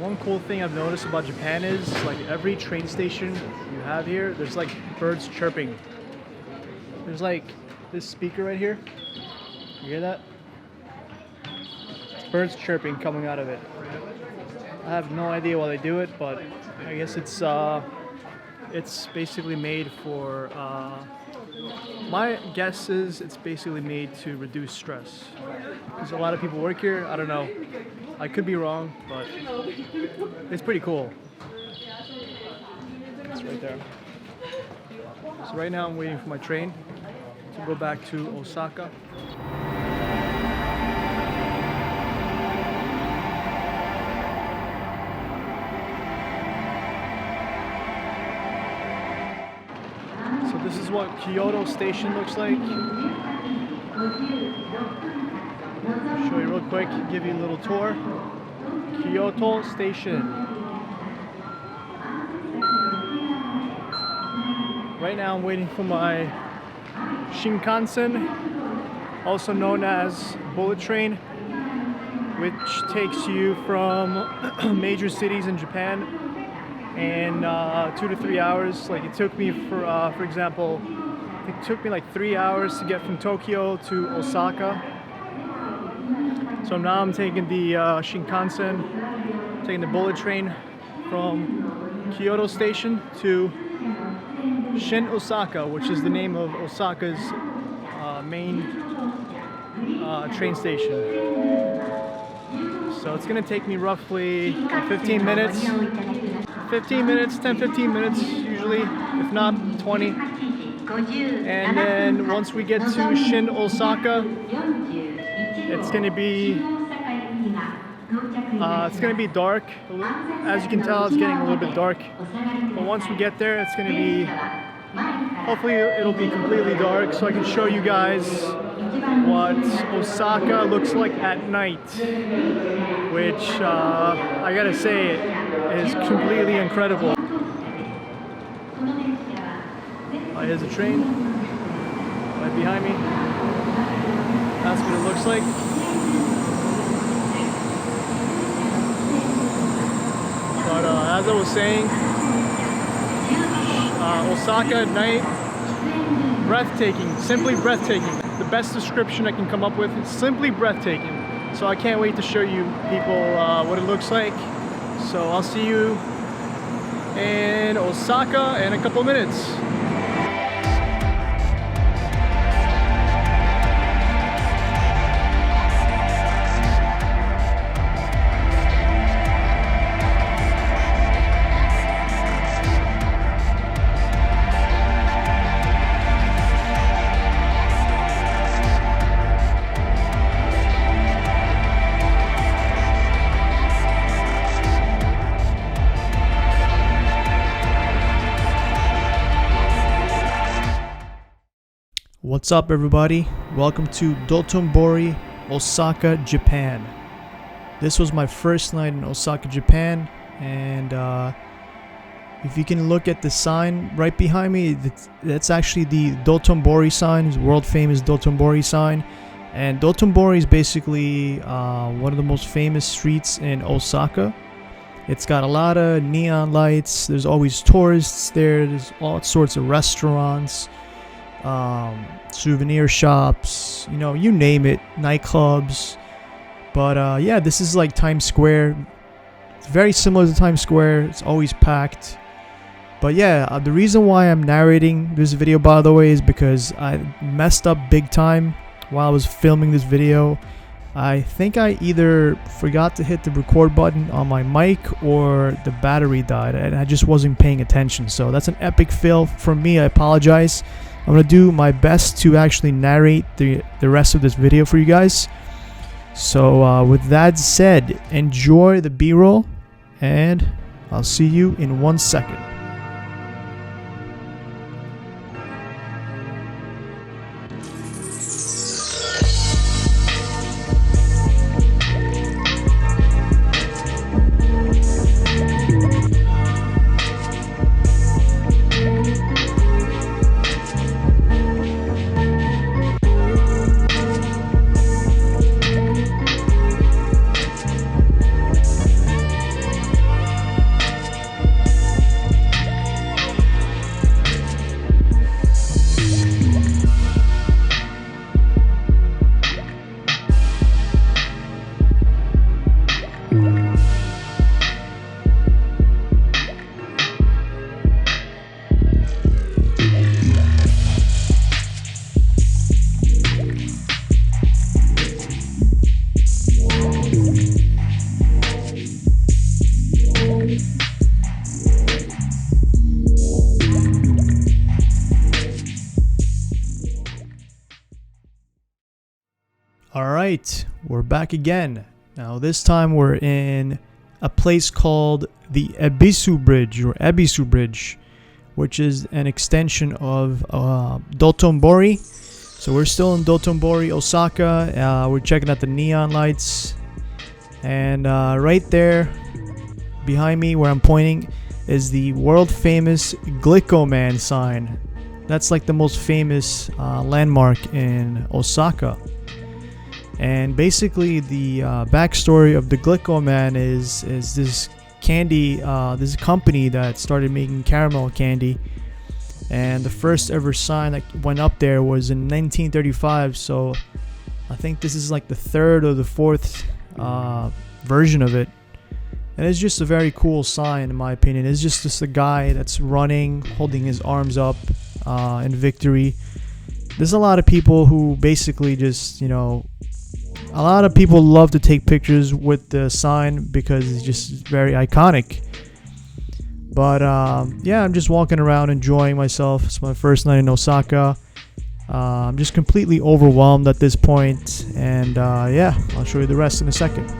one cool thing I've noticed about Japan is like every train station you have here, there's like birds chirping. There's like this speaker right here. You hear that? It's birds chirping coming out of it. I have no idea why they do it, but I guess it's basically made for. My guess is it's basically made to reduce stress. Because a lot of people work here. I don't know. I could be wrong, but it's pretty cool. It's right there. So right now I'm waiting for my train to go back to Osaka. So this is what Kyoto Station looks like. I'll show you real quick, give you a little tour. Kyoto Station. Right now I'm waiting for my Shinkansen, also known as bullet train, which takes you from major cities in Japan in 2 to 3 hours. Like it took me for example, it took me like 3 hours to get from Tokyo to Osaka. So now I'm taking the Shinkansen, taking the bullet train from Kyoto Station to Shin Osaka, which is the name of Osaka's main train station. So it's gonna take me roughly 15 minutes. 15 minutes, 10-15 minutes usually, if not 20. And then once we get to Shin Osaka, it's gonna be dark. As you can tell, it's getting a little bit dark. But once we get there, it's gonna be, hopefully it'll be completely dark so I can show you guys what Osaka looks like at night, which I gotta say is completely incredible. Here's a train right behind me. That's what it looks like. But as I was saying, Osaka at night, breathtaking, simply breathtaking. The best description I can come up with is simply breathtaking. So I can't wait to show you people what it looks like. So I'll see you in Osaka in a couple of minutes. What's up, everybody? Welcome to Dotonbori, Osaka, Japan. This was my first night in Osaka, Japan, and if you can look at the sign right behind me, that's actually the Dotonbori sign, the world famous Dotonbori sign. And Dotonbori is basically one of the most famous streets in Osaka. It's got a lot of neon lights. There's always tourists there. There's all sorts of restaurants, souvenir shops, you know, you name it, nightclubs. But yeah, this is like Times Square. It's very similar to Times Square. It's always packed. But yeah, the reason why I'm narrating this video, by the way, is because I messed up big time while I was filming this video. I think I either forgot to hit the record button on my mic or the battery died and I just wasn't paying attention. So that's an epic fail from me. I apologize. I'm going to do my best to actually narrate the rest of this video for you guys. So with that said, enjoy the B-roll and I'll see you in 1 second. Alright, we're back again. Now this time we're in a place called the Ebisu Bridge, or Ebisu Bridge, which is an extension of Dotonbori. So we're still in Dotonbori, Osaka. We're checking out the neon lights. And right there, behind me where I'm pointing, is the world famous GLICO man sign. That's like the most famous landmark in Osaka. And basically the backstory of the GLICO man is this candy, this company that started making caramel candy. And the first ever sign that went up there was in 1935. So I think this is like the third or the fourth version of it. And it's just a very cool sign in my opinion. It's just a guy that's running, holding his arms up in victory. There's a lot of people who basically just, you know, a lot of people love to take pictures with the sign because it's just very iconic. But yeah, I'm just walking around enjoying myself. It's my first night in Osaka. I'm just completely overwhelmed at this point. And yeah, I'll show you the rest in a second.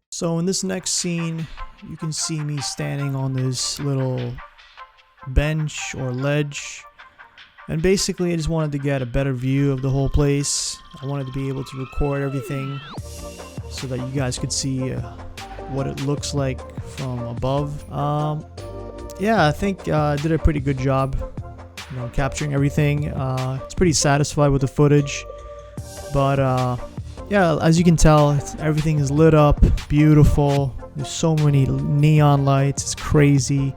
So in this next scene, you can see me standing on this little bench or ledge. And basically I just wanted to get a better view of the whole place. I wanted to be able to record everything so that you guys could see what it looks like from above. Yeah, I think I did a pretty good job, you know, capturing everything. It's pretty satisfied with the footage. But yeah, as you can tell, everything is lit up, beautiful. There's so many neon lights. It's crazy.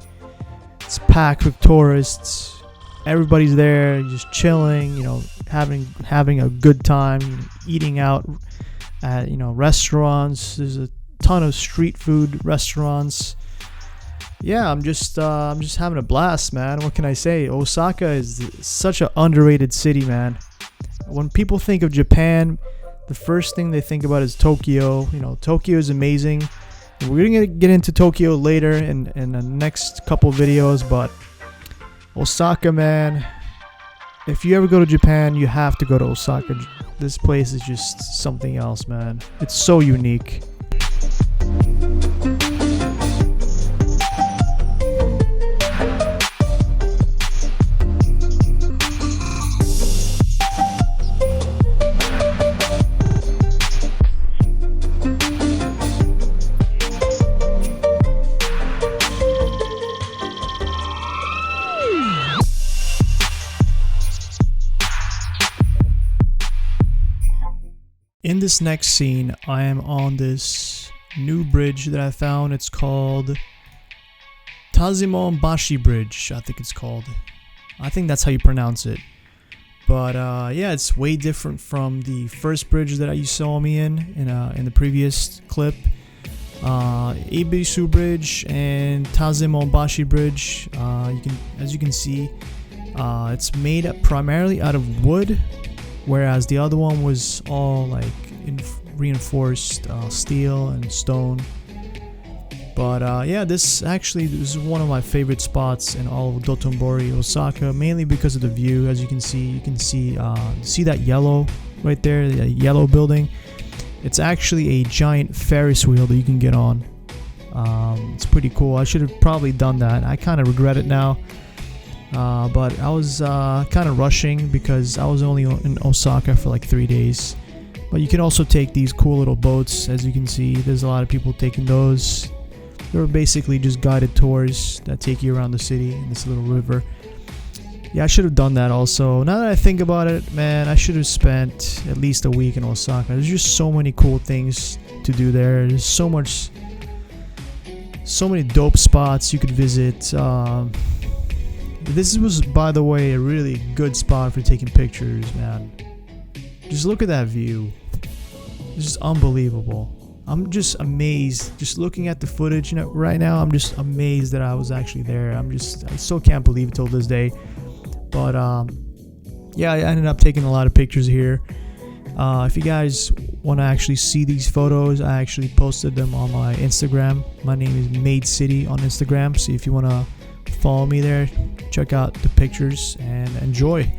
It's packed with tourists. Everybody's there, just chilling. You know, having a good time, eating out at restaurants. There's a ton of street food restaurants. Yeah, I'm just having a blast, man. What can I say? Osaka is such an underrated city, man. When people think of Japan, the first thing they think about is Tokyo. You know, Tokyo is amazing. We're gonna get into Tokyo later in the next couple videos, but Osaka, man. If you ever go to Japan, you have to go to Osaka. This place is just something else, man. It's so unique. In this next scene, I am on this new bridge that I found. It's called Tassimo Bashi Bridge, I think it's called. I think that's how you pronounce it. But yeah, it's way different from the first bridge that you saw me in the previous clip. Ebisu Bridge and Tassimo Bashi Bridge. As you can see, it's made primarily out of wood. Whereas the other one was all like reinforced steel and stone. But yeah, this is one of my favorite spots in all of Dotonbori, Osaka, mainly because of the view. As you can see that yellow right there, the yellow building. It's actually a giant ferris wheel that you can get on. It's pretty cool. I should have probably done that. I kind of regret it now. But I was kind of rushing because I was only in Osaka for like 3 days. But you can also take these cool little boats. As you can see, there's a lot of people taking those. They're basically just guided tours that take you around the city in this little river. Yeah, I should have done that also. Now that I think about it, man, I should have spent at least a week in Osaka. There's just so many cool things to do there. There's so many dope spots you could visit. This was, by the way, a really good spot for taking pictures, man. Just look at that view. It's just unbelievable. I'm just amazed. Just looking at the footage right now, I'm just amazed that I was actually there. I still can't believe it till this day. But yeah, I ended up taking a lot of pictures here. If you guys want to actually see these photos, I actually posted them on my Instagram. My name is Made City on Instagram. So if you want to follow me there, check out the pictures and enjoy.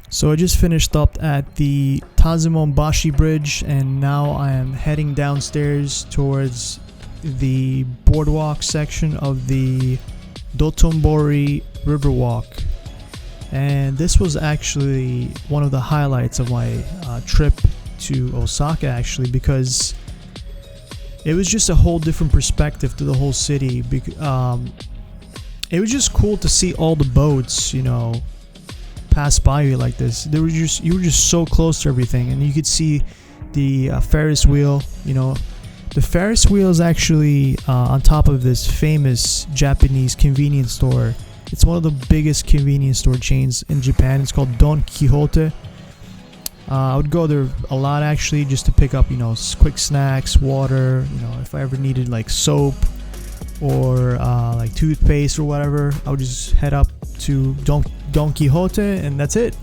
So I just finished up at the Tassimo Bashi Bridge, and now I am heading downstairs towards the boardwalk section of the Dotonbori River Walk. And this was actually one of the highlights of my trip to Osaka, actually, because it was just a whole different perspective to the whole city. It was just cool to see all the boats, pass by you like this. You were just so close to everything, and you could see the Ferris wheel. The Ferris wheel is actually on top of this famous Japanese convenience store. It's one of the biggest convenience store chains in Japan. It's called Don Quixote. I would go there a lot, actually, just to pick up quick snacks, water. If I ever needed like soap or like toothpaste or whatever, I would just head up to Don Quixote, and that's it.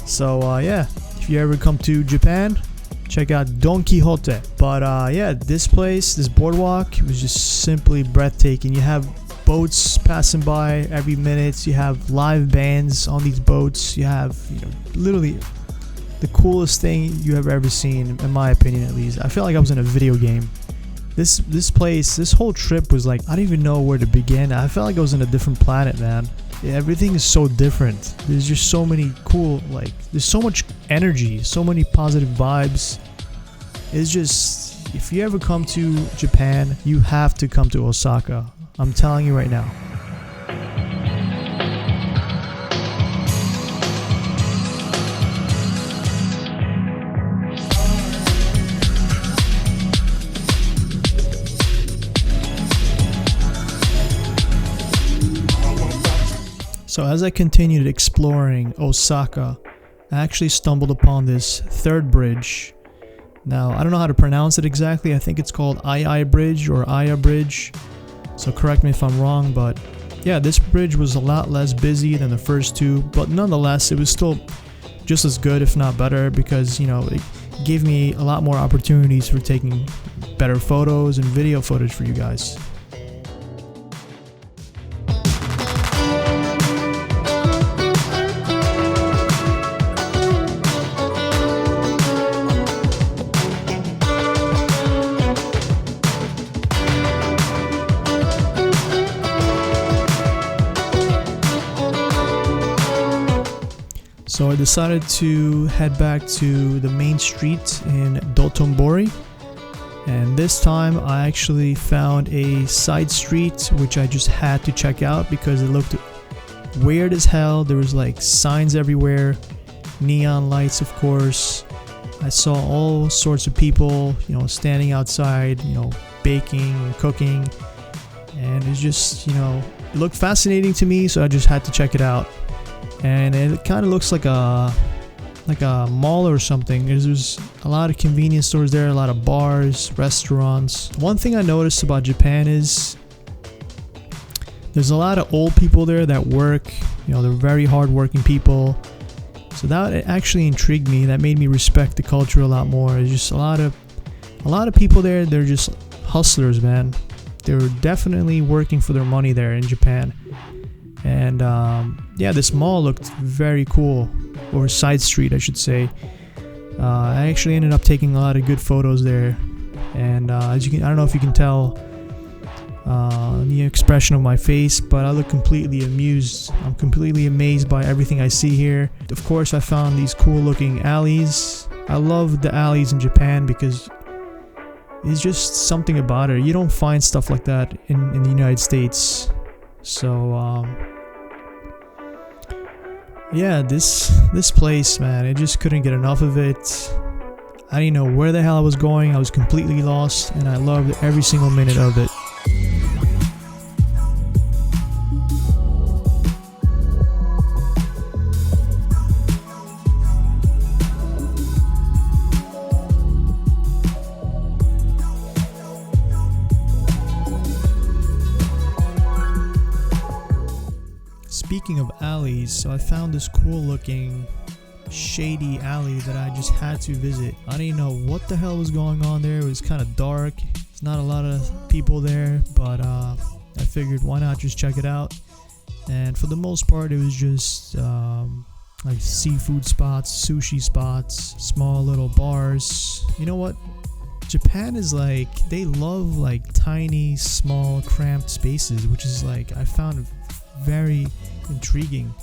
So yeah, if you ever come to Japan, check out Don Quixote. But yeah, this boardwalk, it was just simply breathtaking. You have boats passing by every minute. You have live bands on these boats. You have literally the coolest thing you have ever seen, in my opinion, at least. I feel like I was in a video game. This whole trip was like, I don't even know where to begin. I felt like I was in a different planet, man. Everything is so different. There's just so many cool, there's so much energy, so many positive vibes. It's just, if you ever come to Japan, you have to come to Osaka. I'm telling you right now. So as I continued exploring Osaka, I actually stumbled upon this third bridge. Now, I don't know how to pronounce it exactly. I think it's called Ai Bridge or Aya Bridge. So correct me if I'm wrong, but yeah, this bridge was a lot less busy than the first two, but nonetheless, it was still just as good, if not better, because, it gave me a lot more opportunities for taking better photos and video footage for you guys. So I decided to head back to the main street in Dotonbori, and this time I actually found a side street which I just had to check out because it looked weird as hell. There was like signs everywhere, neon lights of course. I saw all sorts of people, you know, standing outside, you know, baking and cooking, and it's just, you know, it looked fascinating to me, so I just had to check it out. And it kind of looks like a mall or something. There's a lot of convenience stores there, a lot of bars, restaurants. One thing I noticed about Japan is there's a lot of old people there that work. You know, they're very hard-working people. So that actually intrigued me. That made me respect the culture a lot more. There's just a lot of people there. They're just hustlers, man. They're definitely working for their money there in Japan. And yeah, this mall looked very cool, or side street I should say. I actually ended up taking a lot of good photos there, and as you can, I don't know if you can tell the expression of my face, but I look completely amused. I'm completely amazed by everything I see here. Of course, I found these cool looking alleys. I love the alleys in Japan because it's just something about it. You don't find stuff like that in the United States. So yeah, this place, man, I just couldn't get enough of it. I didn't know where the hell I was going. I was completely lost, and I loved every single minute of it. Speaking of alleys, so I found this cool looking shady alley that I just had to visit. I didn't know what the hell was going on there. It was kind of dark. There's not a lot of people there, but I figured why not just check it out. And for the most part it was just like seafood spots, sushi spots, small little bars. You know what? Japan is like, they love like tiny, small, cramped spaces, which is like, I found very intriguing.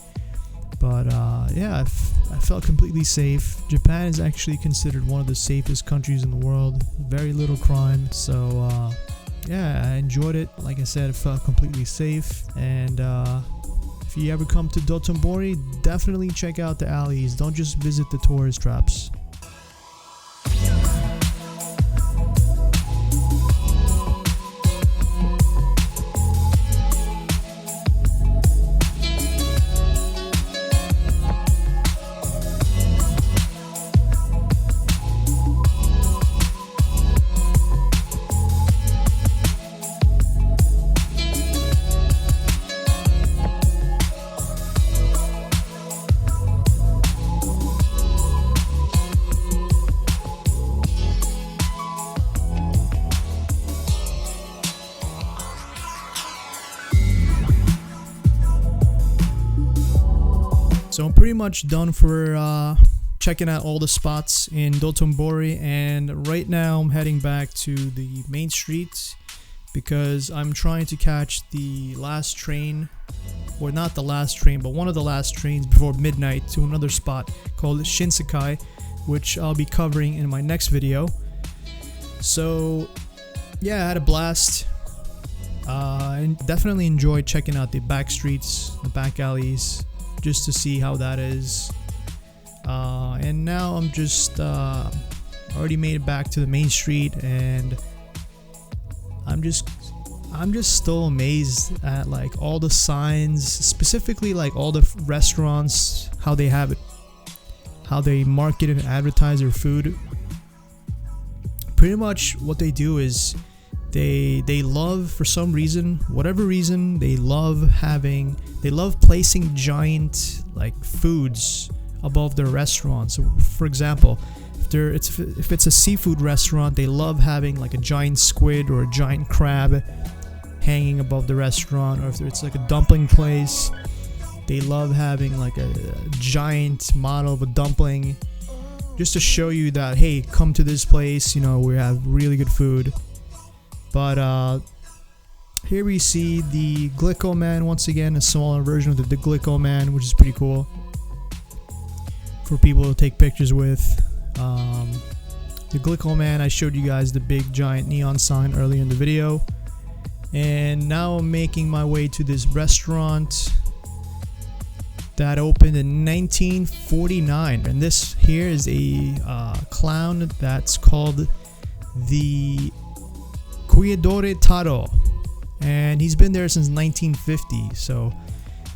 But yeah, I felt completely safe. Japan is actually considered one of the safest countries in the world. Very little crime. So yeah, I enjoyed it. Like I said, it felt completely safe. And if you ever come to Dotonbori, definitely check out the alleys. Don't just visit the tourist traps. So I'm pretty much done for checking out all the spots in Dotonbori, and right now I'm heading back to the main street because I'm trying to catch the last train, or not the last train, but one of the last trains before midnight to another spot called Shinsekai, which I'll be covering in my next video. So yeah, I had a blast. I definitely enjoyed checking out the back streets, the back alleys, just to see how that is. And now I'm just already made it back to the main street, and I'm just still amazed at like all the signs, specifically like all the restaurants, how they have it, how they market and advertise their food. Pretty much what they do is they love, for some reason, whatever reason, they love placing giant like foods above their restaurants. So for example, if it's a seafood restaurant, they love having like a giant squid or a giant crab hanging above the restaurant. Or if it's like a dumpling place, they love having like a giant model of a dumpling, just to show you that, hey, come to this place, you know, we have really good food. But here we see the GLICO man once again, a smaller version of the GLICO man, which is pretty cool. for people to take pictures with. The GLICO man, I showed you guys the big giant neon sign earlier in the video. And now I'm making my way to this restaurant that opened in 1949. And this here is a clown that's called the Kuidaore Taro. And he's been there since 1950. So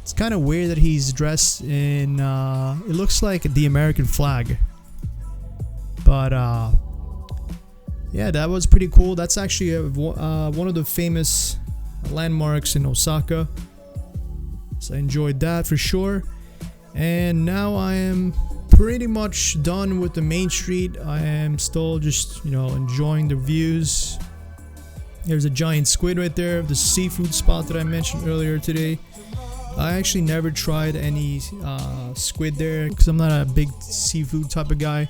it's kind of weird that he's dressed in, it looks like the American flag. But yeah, that was pretty cool. That's actually one of the famous landmarks in Osaka. So I enjoyed that for sure. And now I am pretty much done with the main street. I am still just, enjoying the views. There's a giant squid right there, the seafood spot that I mentioned earlier today. I actually never tried any squid there because I'm not a big seafood type of guy.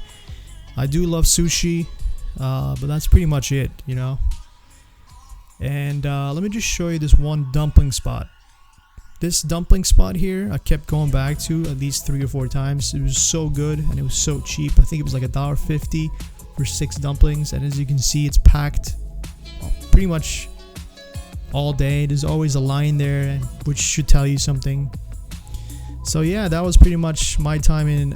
I do love sushi, but that's pretty much it, And let me just show you this one dumpling spot. This dumpling spot here, I kept going back to at least 3 or 4 times. It was so good and it was so cheap. I think it was like $1.50 for 6 dumplings. And as you can see, it's packed pretty much all day. There's always a line there, which should tell you something. So yeah, that was pretty much my time in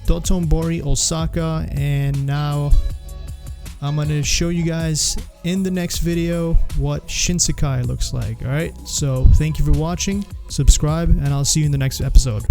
Dotonbori, Osaka, and now I'm gonna show you guys in the next video what Shinsekai looks like. Alright, so thank you for watching, subscribe, and I'll see you in the next episode.